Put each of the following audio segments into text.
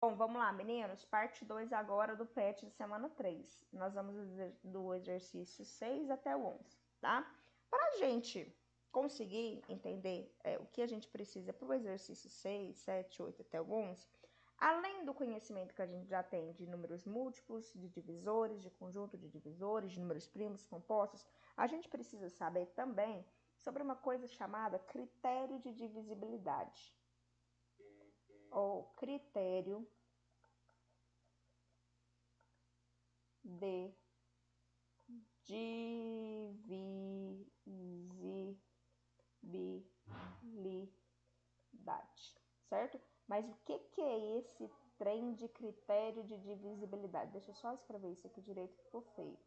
Bom, vamos lá, meninos. Parte 2 agora do PET de semana 3. Nós vamos do exercício 6 até o 11, tá? Para a gente conseguir entender o que a gente precisa para o exercício 6, 7, 8 até o 11, além do conhecimento que a gente já tem de números múltiplos, de divisores, de conjunto de divisores, de números primos, compostos, a gente precisa saber também sobre uma coisa chamada critério de divisibilidade, ou critério de divisibilidade, certo? Mas o que é esse trem de critério de divisibilidade? Deixa eu só escrever isso aqui direito que ficou feio.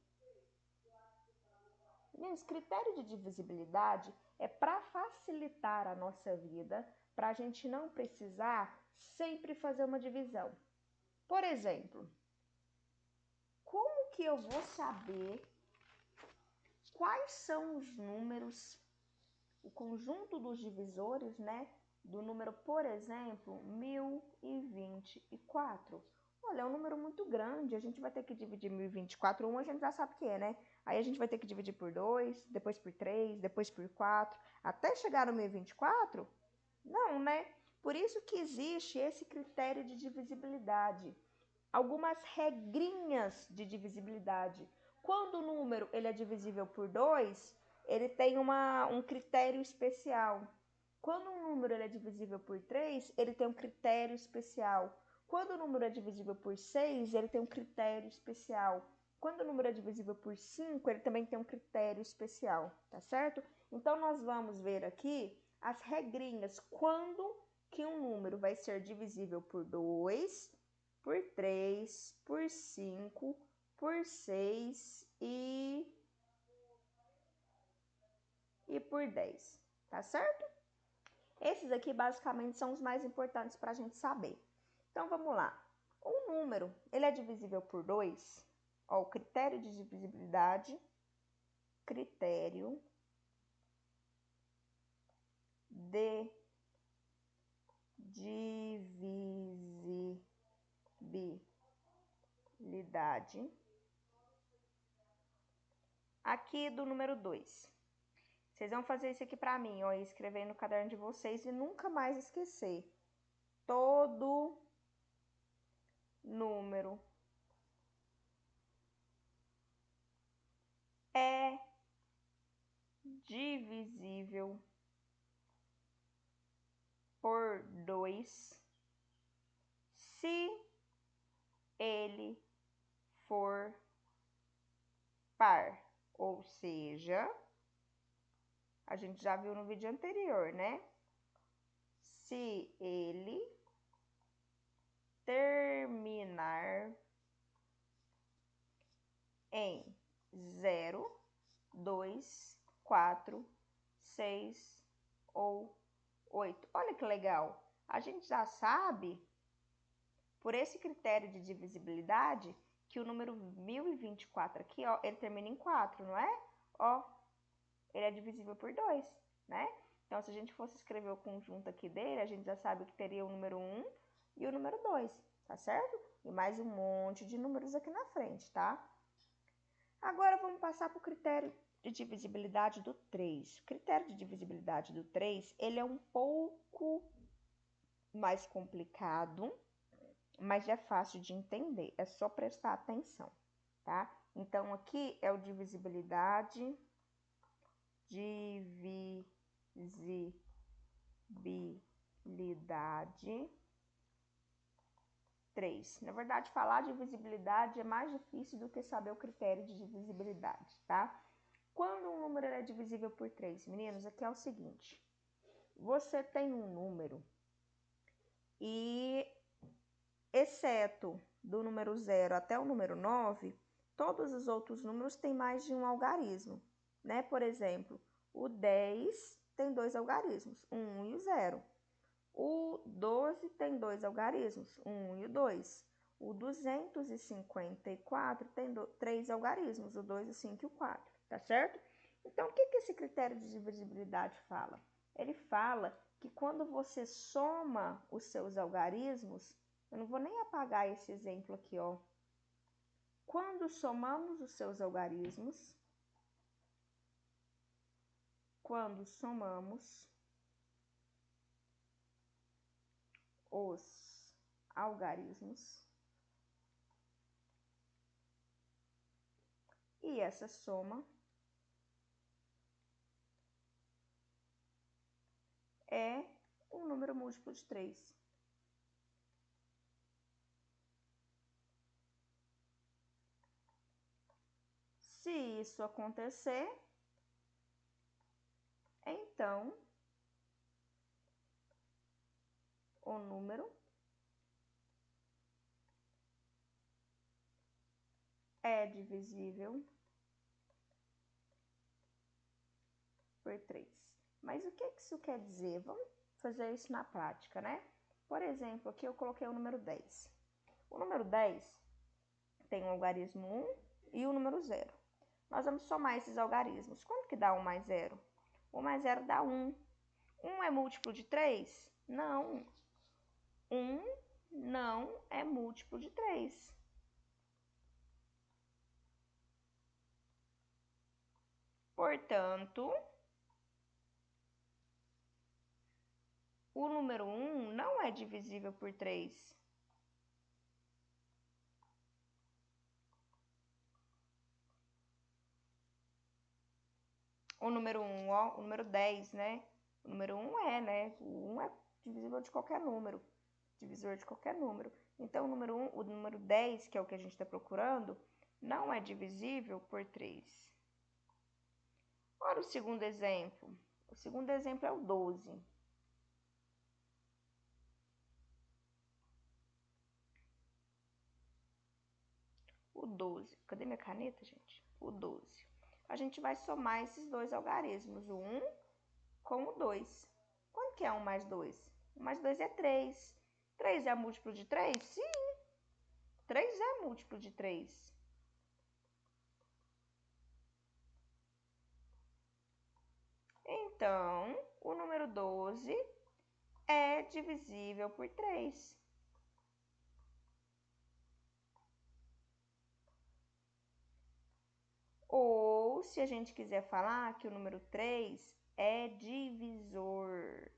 Meninos, critério de divisibilidade é para facilitar a nossa vida, para a gente não precisar sempre fazer uma divisão. Por exemplo, como que eu vou saber quais são os números, o conjunto dos divisores, né, do número, por exemplo, 1024. Olha, é um número muito grande, a gente vai ter que dividir 1024, a gente já sabe o que é, né? Aí a gente vai ter que dividir por 2, depois por 3, depois por 4, até chegar no 1024? Não, né? Por isso que existe esse critério de divisibilidade. Algumas regrinhas de divisibilidade. Quando o número ele é divisível por 2, ele tem um critério especial. Quando um número ele é divisível por 3, ele tem um critério especial. Quando o número é divisível por 6, ele tem um critério especial. Quando o número é divisível por 5, ele também tem um critério especial, tá certo? Então, nós vamos ver aqui as regrinhas. Quando que um número vai ser divisível por 2, por 3, por 5, por 6 e por 10, tá certo? Esses aqui basicamente são os mais importantes para a gente saber. Então vamos lá. Um número, ele é divisível por 2? Ó, o critério de divisibilidade, critério de divisibilidade. Aqui do número 2. Vocês vão fazer isso aqui para mim, ó, e escrever no caderno de vocês e nunca mais esquecer. Todo número é divisível por 2 se ele for par, ou seja, a gente já viu no vídeo anterior, né? Se ele terminar em 0, 2, 4, 6 ou 8. Olha que legal! A gente já sabe, por esse critério de divisibilidade, que o número 1024 aqui, ó, ele termina em 4, não é? Ó, ele é divisível por 2, né? Então, se a gente fosse escrever o conjunto aqui dele, a gente já sabe que teria o número 1 e o número 2, tá certo? E mais um monte de números aqui na frente, tá? Agora, vamos passar para o critério de divisibilidade do 3. O critério de divisibilidade do 3, ele é um pouco mais complicado, mas é fácil de entender. É só prestar atenção, tá? Então, aqui é o divisibilidade 3. Na verdade, falar de divisibilidade é mais difícil do que saber o critério de divisibilidade, tá? Quando um número é divisível por 3, meninos, aqui é o seguinte. Você tem um número e, exceto do número 0 até o número 9, todos os outros números têm mais de um algarismo, né? Por exemplo, o 10 tem 2 algarismos, o 1 e o 0. O 12 tem 2 algarismos, o 1 e o 2. O 254 tem 3 algarismos, o 2, o 5 e o 4, tá certo? Então, o que esse critério de divisibilidade fala? Ele fala que quando você soma os seus algarismos, Eu não vou nem apagar esse exemplo aqui, ó. Quando somamos os seus algarismos, quando somamos os algarismos, e essa soma é um número múltiplo de 3. Se isso acontecer, então o número é divisível por 3. Mas o que isso quer dizer? Vamos fazer isso na prática, né? Por exemplo, aqui eu coloquei o número 10. O número 10 tem o algarismo 1 e o número 0. Nós vamos somar esses algarismos. Quanto que dá 1 mais 0? 1 mais 0 dá 1. 1 é múltiplo de 3? Não. 1 não é múltiplo de 3. Portanto, o número 1 não é divisível por 3. O número 1, ó, o número 10, né? O número 1 é, né? O 1 é divisível de qualquer número. Divisor de qualquer número. Então, o número 10, que é o que a gente está procurando, não é divisível por 3. Olha o segundo exemplo. O segundo exemplo é o 12. O 12. Cadê minha caneta, gente? O 12. A gente vai somar esses dois algarismos, o 1 com o 2. Quanto que é 1 mais 2? 1 mais 2 é 3. 3 é múltiplo de 3? Sim. 3 é múltiplo de 3. Então, o número 12 é divisível por 3. Ou, se a gente quiser falar que o número 3 é divisor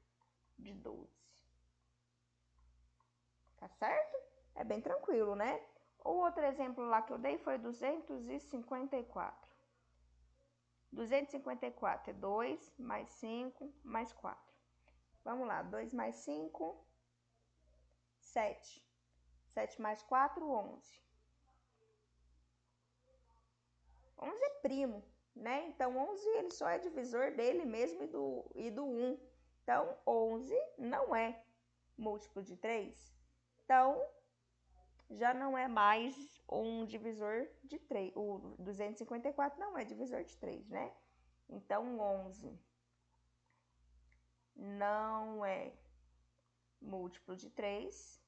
de 12. Tá certo? É bem tranquilo, né? O outro exemplo lá que eu dei foi 254. 254 é 2 mais 5 mais 4. Vamos lá, 2 mais 5, 7. 7 mais 4, 11. 11 é primo, né? Então, 11 ele só é divisor dele mesmo e do 1. Então, 11 não é múltiplo de 3. Então, já não é mais um divisor de 3. O 254 não é divisor de 3, né? Então, 11 não é múltiplo de 3.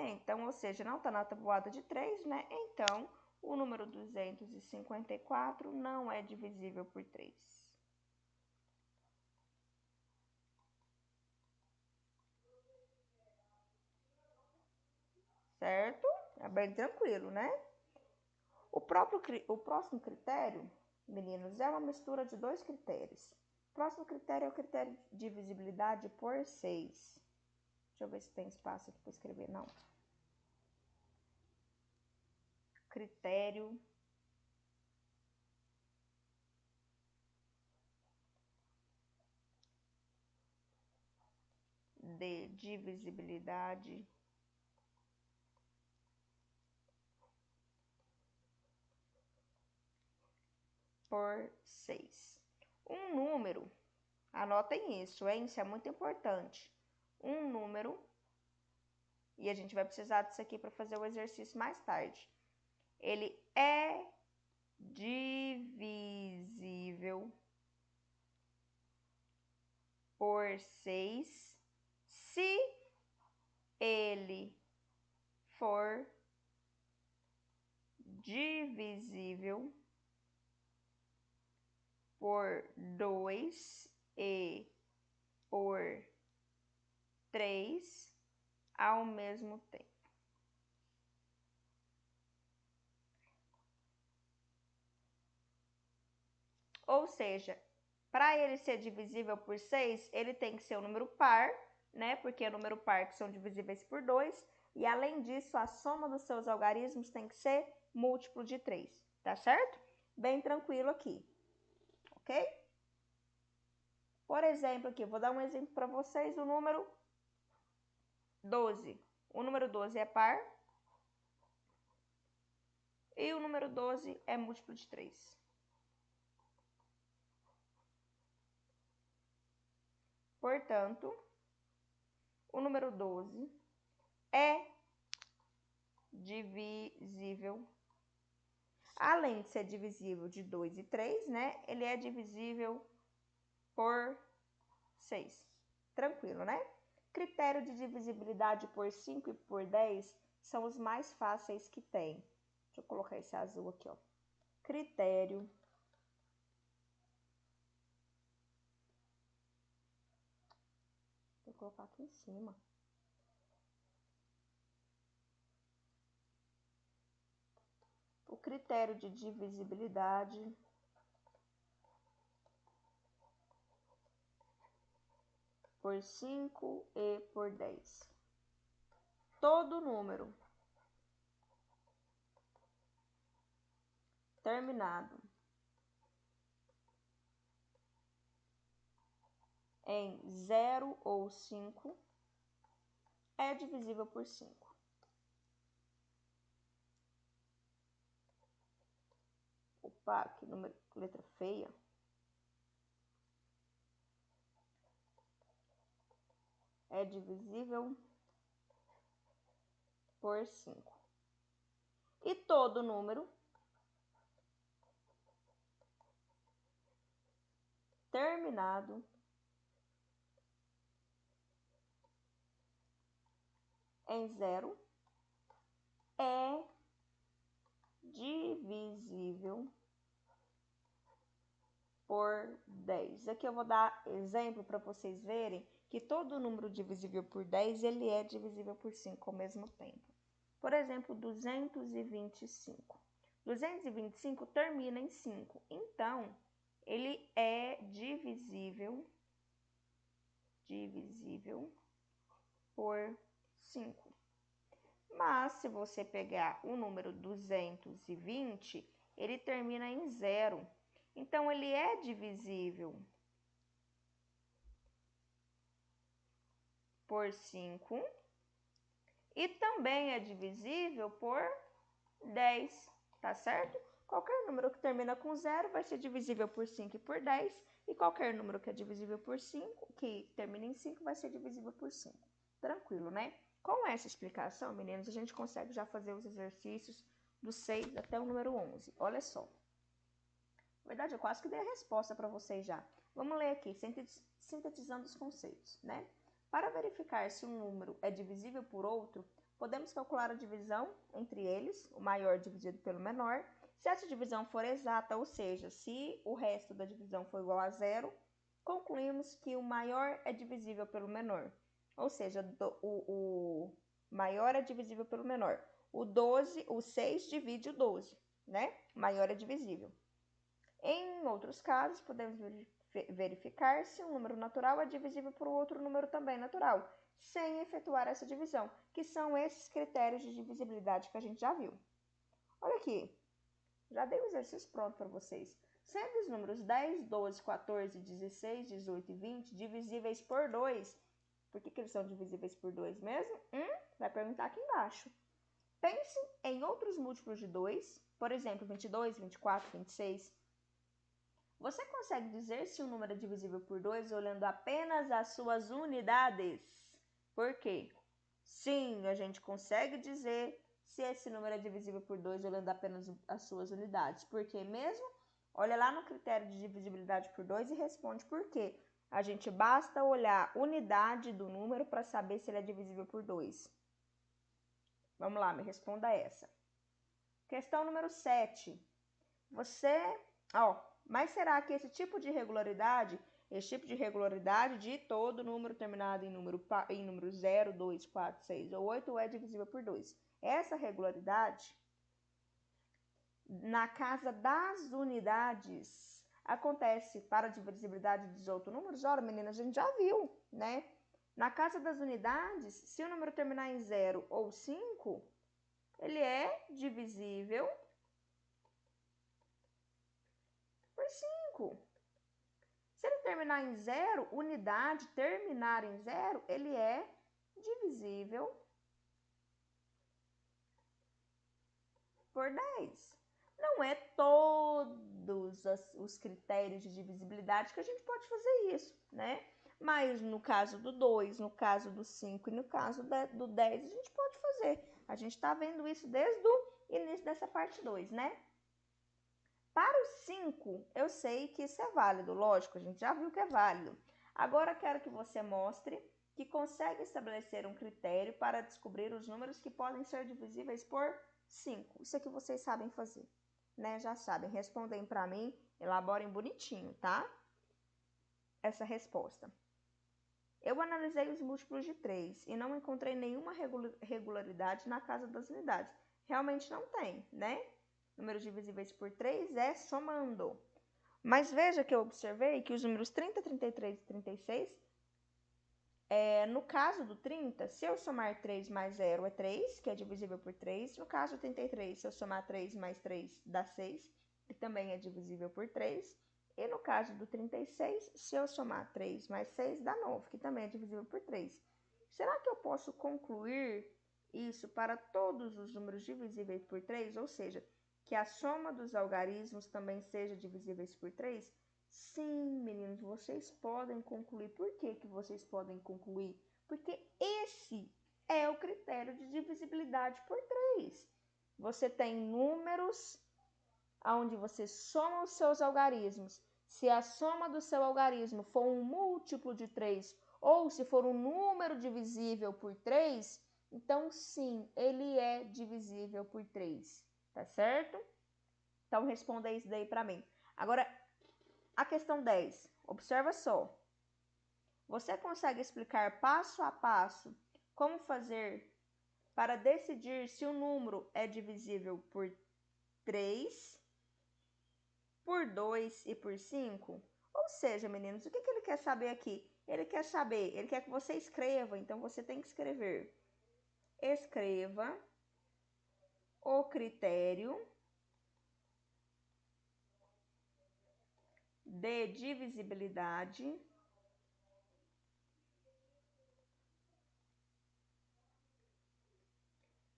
Então, ou seja, não está na tabuada de 3, né? Então, o número 254 não é divisível por 3. Certo? É bem tranquilo, né? O próximo critério, meninos, é uma mistura de dois critérios. O próximo critério é o critério de divisibilidade por 6. Deixa eu ver se tem espaço aqui para escrever. Não. Critério de divisibilidade por 6. Um número, anotem isso, hein? Isso é muito importante. Um número, e a gente vai precisar disso aqui para fazer o exercício mais tarde. Ele é divisível por 6 se ele for divisível por 2 e por 3 ao mesmo tempo. Ou seja, para ele ser divisível por 6, ele tem que ser um número par, né? Porque é número par que são divisíveis por 2. E além disso, a soma dos seus algarismos tem que ser múltiplo de 3, tá certo? Bem tranquilo aqui, ok? Por exemplo, aqui, vou dar um exemplo para vocês, o número 12. O número 12 é par e o número 12 é múltiplo de 3. Portanto, o número 12 é divisível. Além de ser divisível de 2 e 3, né? Ele é divisível por 6. Tranquilo, né? Critério de divisibilidade por 5 e por 10 são os mais fáceis que tem. Deixa eu colocar esse azul aqui, ó. Critério vou colocar aqui em cima. O critério de divisibilidade por 5 e por 10. Todo número terminado em 0 ou 5 é divisível por 5. Opa, que número, letra feia. É divisível por 5. E todo número terminado em 0 é divisível por 10. Aqui eu vou dar exemplo para vocês verem que todo número divisível por 10, ele é divisível por 5 ao mesmo tempo. Por exemplo, 225. 225 termina em 5. Então, ele é divisível por 5. Mas, se você pegar o número 220, ele termina em 0. Então, ele é divisível por 5 e também é divisível por 10, tá certo? Qualquer número que termina com 0 vai ser divisível por 5 e por 10, e qualquer número que é divisível por 5, que termina em 5, vai ser divisível por 5. Tranquilo, né? Com essa explicação, meninos, a gente consegue já fazer os exercícios do 6 até o número 11. Olha só. Na verdade, eu quase que dei a resposta para vocês já. Vamos ler aqui, sintetizando os conceitos, né? Para verificar se um número é divisível por outro, podemos calcular a divisão entre eles, o maior dividido pelo menor. Se essa divisão for exata, ou seja, se o resto da divisão for igual a 0, concluímos que o maior é divisível pelo menor. Ou seja, o maior é divisível pelo menor. O 6 divide o 12, né? O maior é divisível. Em outros casos, podemos verificar se um número natural é divisível por outro número também natural, sem efetuar essa divisão, que são esses critérios de divisibilidade que a gente já viu. Olha aqui, já dei o exercício pronto para vocês. Sendo os números 10, 12, 14, 16, 18 e 20 divisíveis por 2, por que eles são divisíveis por 2 mesmo? Vai perguntar aqui embaixo. Pense em outros múltiplos de 2, por exemplo, 22, 24, 26. Você consegue dizer se um número é divisível por 2 olhando apenas as suas unidades? Por quê? Sim, a gente consegue dizer se esse número é divisível por 2 olhando apenas as suas unidades. Por quê mesmo? Olha lá no critério de divisibilidade por 2 e responde por quê. A gente basta olhar a unidade do número para saber se ele é divisível por 2. Vamos lá, me responda essa. Questão número 7. Mas será que esse tipo de irregularidade esse tipo de regularidade de todo número terminado em número 0, 2, 4, 6 ou 8 é divisível por 2. Essa regularidade, na casa das unidades, acontece para a divisibilidade dos outros números. Ora, meninas, a gente já viu, né? Na casa das unidades, se o número terminar em 0 ou 5, ele é divisível por 5. Se ele terminar em 0, unidade terminar em 0, ele é divisível por 10. Não é todos os critérios de divisibilidade que a gente pode fazer isso, né? Mas no caso do 2, no caso do 5 e no caso do 10, a gente pode fazer. A gente está vendo isso desde o início dessa parte 2, né? Para o 5, eu sei que isso é válido, lógico, a gente já viu que é válido. Agora quero que você mostre que consegue estabelecer um critério para descobrir os números que podem ser divisíveis por 5. Isso aqui vocês sabem fazer, né? Já sabem. Respondem para mim, elaborem bonitinho, tá? Essa resposta. Eu analisei os múltiplos de 3 e não encontrei nenhuma regularidade na casa das unidades. Realmente não tem, né? Números divisíveis por 3 é somando. Mas veja que eu observei que os números 30, 33 e 36, no caso do 30, se eu somar 3 mais 0 é 3, que é divisível por 3. No caso do 33, se eu somar 3 mais 3 dá 6, que também é divisível por 3. E no caso do 36, se eu somar 3 mais 6 dá 9, que também é divisível por 3. Será que eu posso concluir isso para todos os números divisíveis por 3? Ou seja, que a soma dos algarismos também seja divisíveis por 3? Sim, meninos, vocês podem concluir. Por que vocês podem concluir? Porque esse é o critério de divisibilidade por 3. Você tem números onde você soma os seus algarismos. Se a soma do seu algarismo for um múltiplo de 3, ou se for um número divisível por 3, então sim, ele é divisível por 3, tá certo? Então responda isso daí para mim. Agora, a questão 10, observa só. Você consegue explicar passo a passo como fazer para decidir se o número é divisível por 3, por 2 e por 5? Ou seja, meninos, o que ele quer saber aqui? Ele quer que você escreva, então você tem que escrever. Escreva o critério de divisibilidade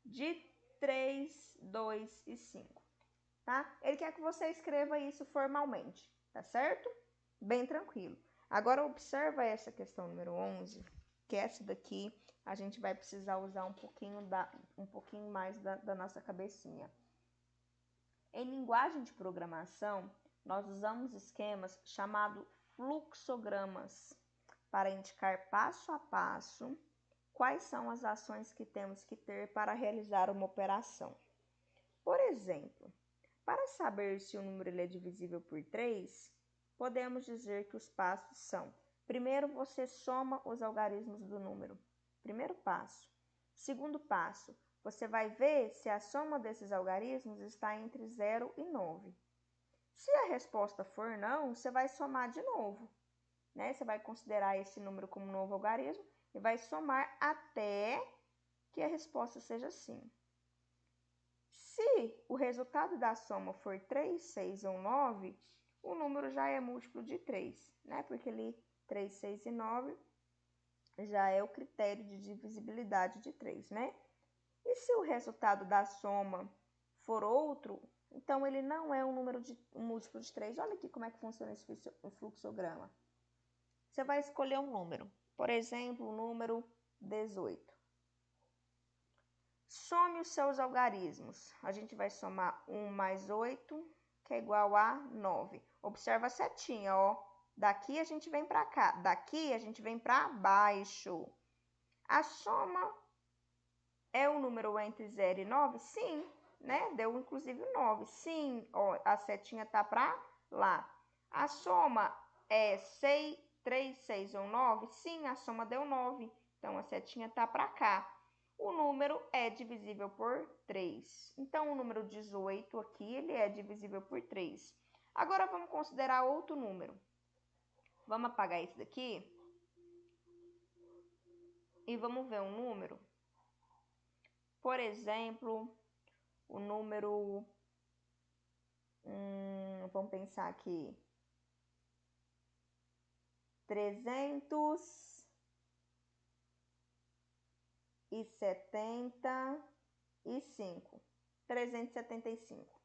de 3, 2 e 5, tá? Ele quer que você escreva isso formalmente, tá certo? Bem tranquilo. Agora observa essa questão número 11, que essa daqui a gente vai precisar usar um pouquinho mais da nossa cabecinha. Em linguagem de programação, nós usamos esquemas chamados fluxogramas para indicar passo a passo quais são as ações que temos que ter para realizar uma operação. Por exemplo, para saber se o número é divisível por 3, podemos dizer que os passos são: primeiro, você soma os algarismos do número. Primeiro passo. Segundo passo, você vai ver se a soma desses algarismos está entre 0 e 9. Se a resposta for não, você vai somar de novo, né? Você vai considerar esse número como novo algarismo e vai somar até que a resposta seja sim. Se o resultado da soma for 3, 6 ou 9, o número já é múltiplo de 3, né? Porque ali 3, 6 e 9 já é o critério de divisibilidade de 3, né? E se o resultado da soma for outro, então ele não é um múltiplo de 3. Olha aqui como é que funciona esse fluxograma. Você vai escolher um número, por exemplo, o número 18. Some os seus algarismos. A gente vai somar 1 mais 8, que é igual a 9. Observa a setinha, ó. Daqui a gente vem para cá, daqui a gente vem para baixo. A soma é um número entre 0 e 9? Sim, né? Deu inclusive 9. Sim, ó, a setinha tá para lá. A soma é 3, 6 ou 9? Sim, a soma deu 9. Então, a setinha tá para cá. O número é divisível por 3. Então, o número 18 aqui, ele é divisível por 3. Agora, vamos considerar outro número. Vamos apagar esse daqui. E vamos ver um número. Por exemplo, o número... vamos pensar aqui. 375. 375.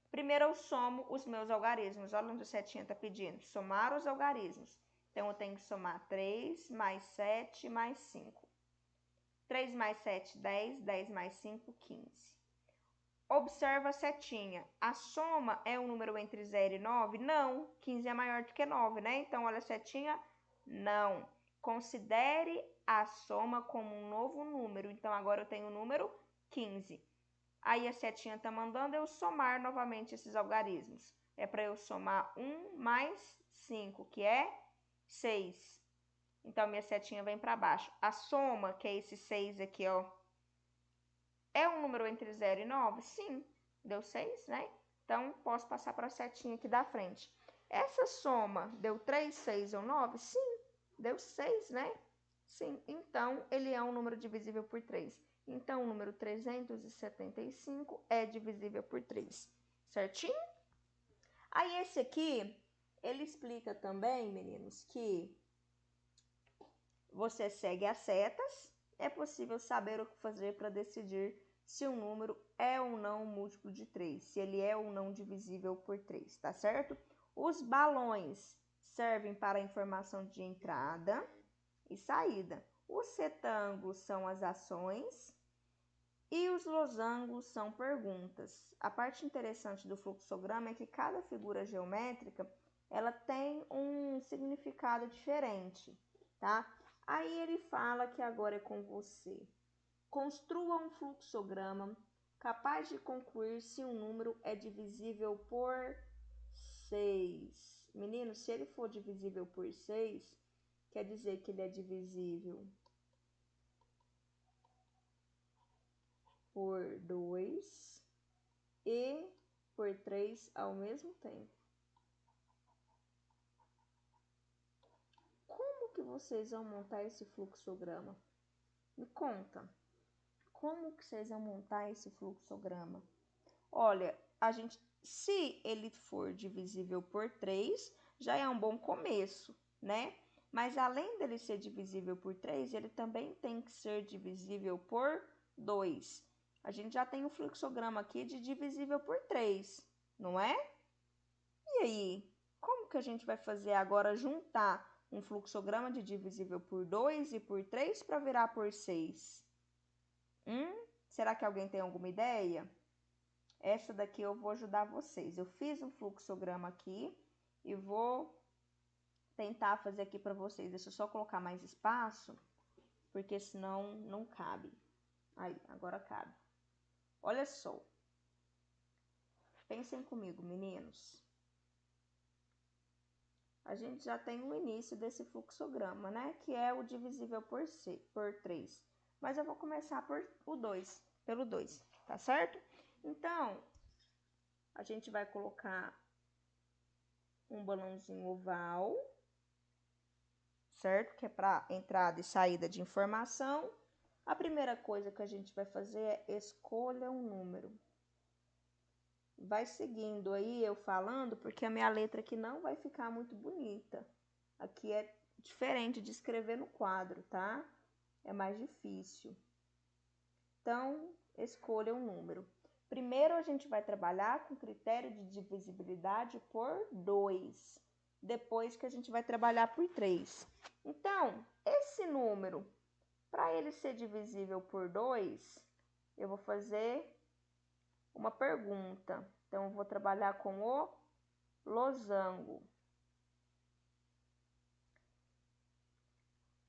Primeiro eu somo os meus algarismos. Olha onde a setinha está pedindo. Somar os algarismos. Então, eu tenho que somar 3 mais 7 mais 5. 3 mais 7, 10. 10 mais 5, 15. Observa a setinha. A soma é um número entre 0 e 9? Não. 15 é maior do que 9, né? Então, olha a setinha. Não. Considere a soma como um novo número. Então, agora eu tenho o número 15. Aí a setinha tá mandando eu somar novamente esses algarismos. É para eu somar 1 mais 5, que é 6. Então, minha setinha vem para baixo. A soma, que é esse 6 aqui, ó, é um número entre 0 e 9? Sim, deu 6, né? Então, posso passar para a setinha aqui da frente. Essa soma deu 3, 6 ou 9? Sim, deu 6, né? Sim, então, ele é um número divisível por 3. Então, o número 375 é divisível por 3, certinho? Aí, esse aqui, ele explica também, meninos, que você segue as setas, é possível saber o que fazer para decidir se um número é ou não um múltiplo de 3, se ele é ou não divisível por 3, tá certo? Os balões servem para a informação de entrada e saída. Os retângulos são as ações e os losangos são perguntas. A parte interessante do fluxograma é que cada figura geométrica ela tem um significado diferente, tá? Aí ele fala que agora é com você. Construa um fluxograma capaz de concluir se um número é divisível por 6. Menino, se ele for divisível por 6, quer dizer que ele é divisível por 2 e por 3 ao mesmo tempo. Como que vocês vão montar esse fluxograma? Me conta. Como que vocês vão montar esse fluxograma? Olha, se ele for divisível por 3, já é um bom começo, né? Mas além dele ser divisível por 3, ele também tem que ser divisível por 2. A gente já tem um fluxograma aqui de divisível por 3, não é? E aí, como que a gente vai fazer agora juntar um fluxograma de divisível por 2 e por 3 para virar por 6? Será que alguém tem alguma ideia? Essa daqui eu vou ajudar vocês. Eu fiz um fluxograma aqui e vou tentar fazer aqui para vocês. Deixa eu só colocar mais espaço, porque senão não cabe. Aí, agora cabe. Olha só. Pensem comigo, meninos. A gente já tem o início desse fluxograma, né? Que é o divisível por 3. Mas eu vou começar pelo 2, tá certo? Então, a gente vai colocar um balãozinho oval, certo? Que é para entrada e saída de informação. A primeira coisa que a gente vai fazer é escolha um número. Vai seguindo aí eu falando, porque a minha letra aqui não vai ficar muito bonita. Aqui é diferente de escrever no quadro, tá? É mais difícil. Então, escolha um número. Primeiro, a gente vai trabalhar com critério de divisibilidade por 2. Depois que a gente vai trabalhar por 3. Então, esse número, para ele ser divisível por 2, eu vou fazer uma pergunta. Então, eu vou trabalhar com o losango.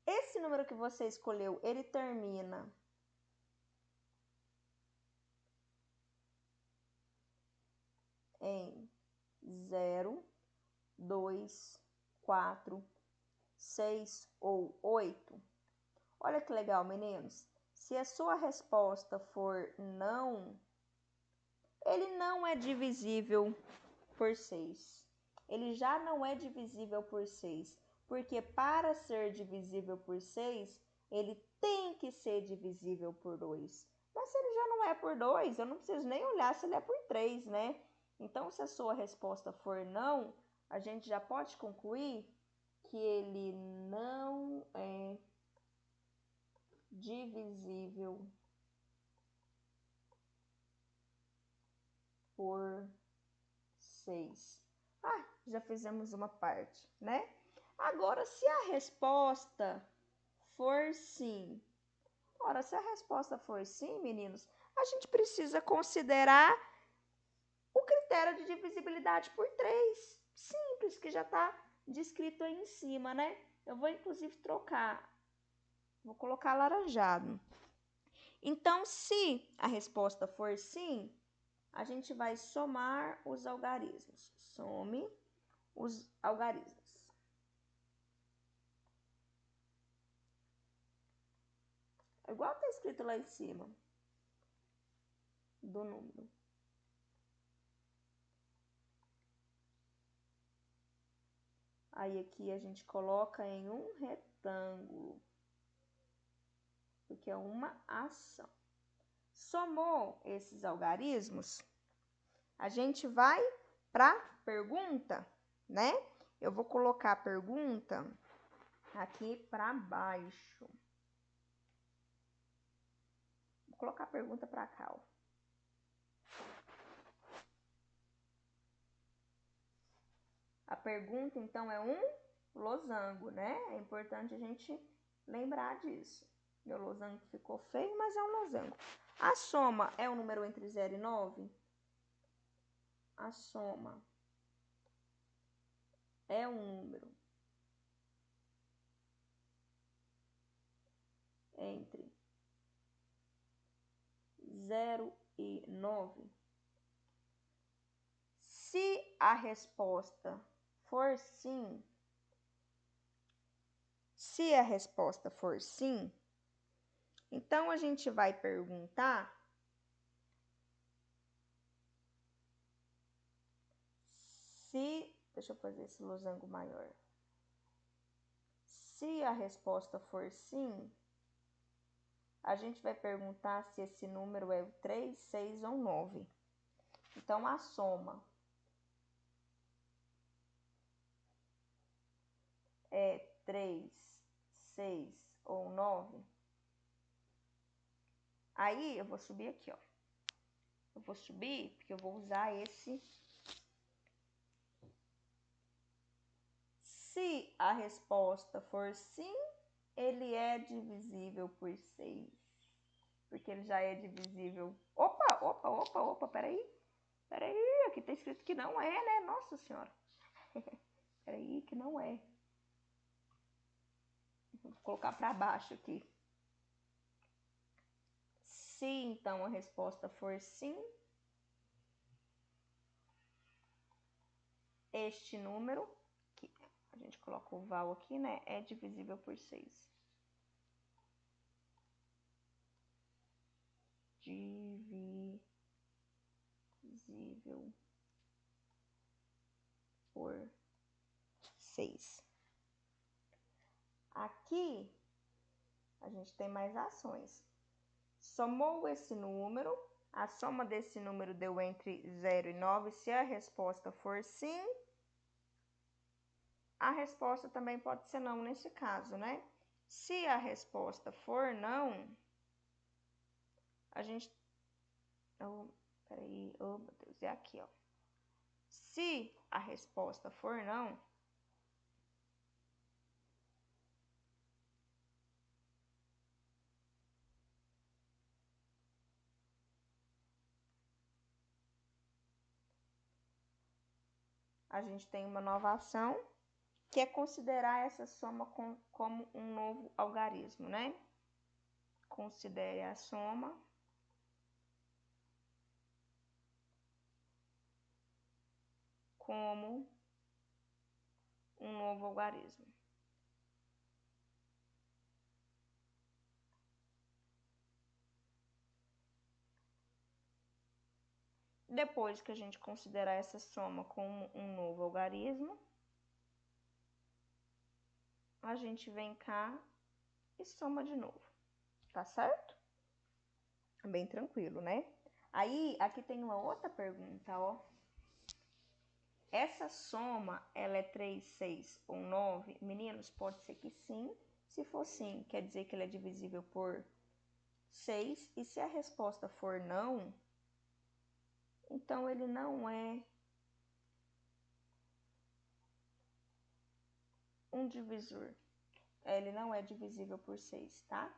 Esse número que você escolheu, ele termina em 0, 2, 4, 6 ou 8? Olha que legal, meninos. Se a sua resposta for não, ele não é divisível por 6. Ele já não é divisível por 6, porque para ser divisível por 6, ele tem que ser divisível por 2. Mas se ele já não é por 2, eu não preciso nem olhar se ele é por 3, né? Então, se a sua resposta for não, a gente já pode concluir que ele não é divisível por 6. Ah, já fizemos uma parte, né? Agora, se a resposta for sim. Ora, se a resposta for sim, meninos, a gente precisa considerar o critério de divisibilidade por 3. Simples, que já está descrito aí em cima, né? Eu vou, inclusive, trocar. Vou colocar alaranjado. Então, se a resposta for sim, a gente vai somar os algarismos. Some os algarismos. É igual está escrito lá em cima do número. Aí aqui a gente coloca em um retângulo, porque é uma ação. Somou esses algarismos, a gente vai para a pergunta, né? Eu vou colocar a pergunta aqui para baixo. Vou colocar a pergunta para cá, ó. A pergunta, então, é um losango, né? É importante a gente lembrar disso. Meu losango ficou feio, mas é um losango. A soma é o número entre 0 e 9? A soma é um número entre 0 e 9? Se a resposta for sim, então a gente vai perguntar se, deixa eu fazer esse losango maior. Se a resposta for sim, a gente vai perguntar se esse número é o 3, 6 ou 9. Então, a soma é 3, 6 ou 9. Aí, eu vou subir aqui, ó. Eu vou subir porque eu vou usar esse. Se a resposta for sim, ele é divisível por 6. Porque ele já é divisível. Opa, peraí. Peraí, aqui tá escrito que não é, né? Nossa Senhora. Peraí, que não é. Vou colocar para baixo aqui. Se então a resposta for sim, este número, que a gente coloca o val aqui, né? É divisível por 6. Divisível por 6. Aqui, a gente tem mais ações. Somou esse número, a soma desse número deu entre 0 e 9. Se a resposta for sim, a resposta também pode ser não nesse caso, né? Se a resposta for não, a gente... peraí, meu Deus, é aqui, ó. Se a resposta for não, a gente tem uma nova ação, que é considerar essa soma como um novo algarismo, né? Considere a soma como um novo algarismo. Depois que a gente considerar essa soma como um novo algarismo, a gente vem cá e soma de novo, tá certo? Bem tranquilo, né? Aí, aqui tem uma outra pergunta, ó. Essa soma, ela é 3, 6 ou 9? Meninos, pode ser que sim. Se for sim, quer dizer que ele é divisível por 6. E se a resposta for não, então ele não é um divisor. Ele não é divisível por 6, tá?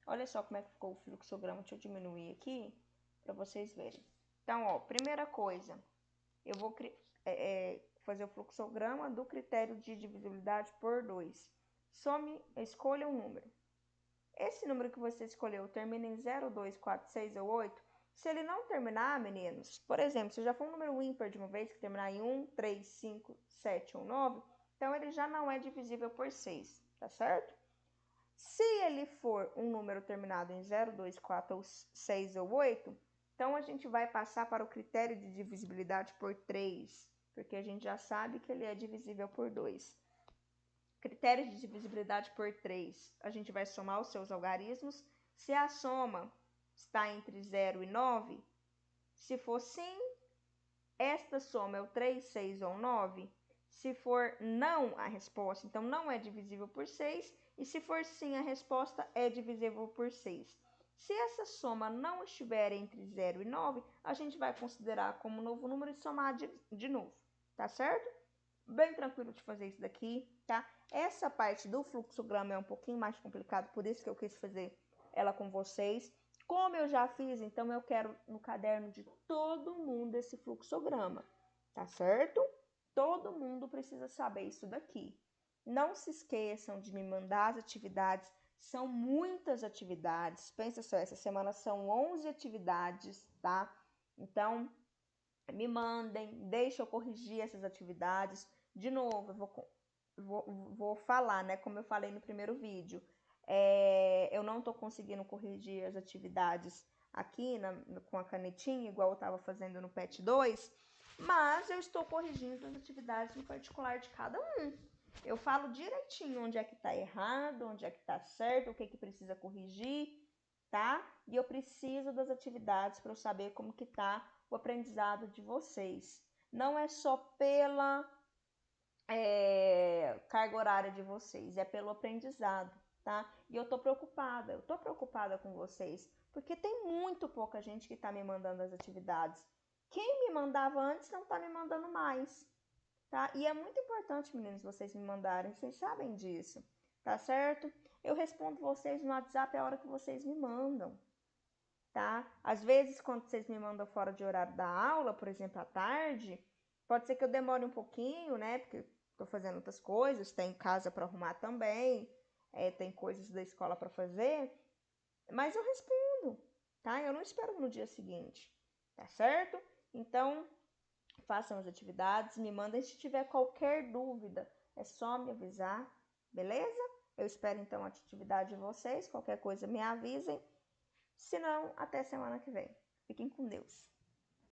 Olha só como é que ficou o fluxograma. Deixa eu diminuir aqui para vocês verem. Então, ó, primeira coisa, eu vou fazer o fluxograma do critério de divisibilidade por 2. Escolha um número. Esse número que você escolheu termina em 0, 2, 4, 6 ou 8. Se ele não terminar, meninos, por exemplo, se já for um número ímpar de uma vez, que terminar em 1, 3, 5, 7 ou 9, então ele já não é divisível por 6, tá certo? Se ele for um número terminado em 0, 2, 4, 6 ou 8, então a gente vai passar para o critério de divisibilidade por 3, porque a gente já sabe que ele é divisível por 2. Critério de divisibilidade por 3, a gente vai somar os seus algarismos. Se a soma está entre 0 e 9, se for sim, esta soma é o 3, 6 ou 9. Se for não a resposta, então não é divisível por 6. E se for sim a resposta, é divisível por 6. Se essa soma não estiver entre 0 e 9, a gente vai considerar como novo número e somar de novo, tá certo? Bem tranquilo de fazer isso daqui, tá? Essa parte do fluxograma é um pouquinho mais complicado, por isso que eu quis fazer ela com vocês. Como eu já fiz, então eu quero no caderno de todo mundo esse fluxograma, tá certo? Todo mundo precisa saber isso daqui. Não se esqueçam de me mandar as atividades, são muitas atividades. Pensa só, essa semana são 11 atividades, tá? Então, me mandem, deixa eu corrigir essas atividades. De novo, vou falar, né? Como eu falei no primeiro vídeo, eu não tô conseguindo corrigir as atividades aqui com a canetinha, igual eu estava fazendo no PET 2, mas eu estou corrigindo as atividades no particular de cada um. Eu falo direitinho onde é que tá errado, onde é que tá certo, o que que precisa corrigir, tá? E eu preciso das atividades para eu saber como que tá o aprendizado de vocês. Não é só pela carga horária de vocês, é pelo aprendizado, tá? E eu tô preocupada com vocês, porque tem muito pouca gente que tá me mandando as atividades. Quem me mandava antes não tá me mandando mais, tá? E é muito importante, meninos, vocês me mandarem, vocês sabem disso, tá certo? Eu respondo vocês no WhatsApp a hora que vocês me mandam, tá? Às vezes, quando vocês me mandam fora de horário da aula, por exemplo, à tarde, pode ser que eu demore um pouquinho, né? Porque tô fazendo outras coisas, tem casa para arrumar também, tem coisas da escola para fazer, mas eu respondo, tá? Eu não espero no dia seguinte, tá certo? Então, façam as atividades, me mandem se tiver qualquer dúvida, é só me avisar, beleza? Eu espero então a atividade de vocês, qualquer coisa me avisem. Se não, até semana que vem. Fiquem com Deus.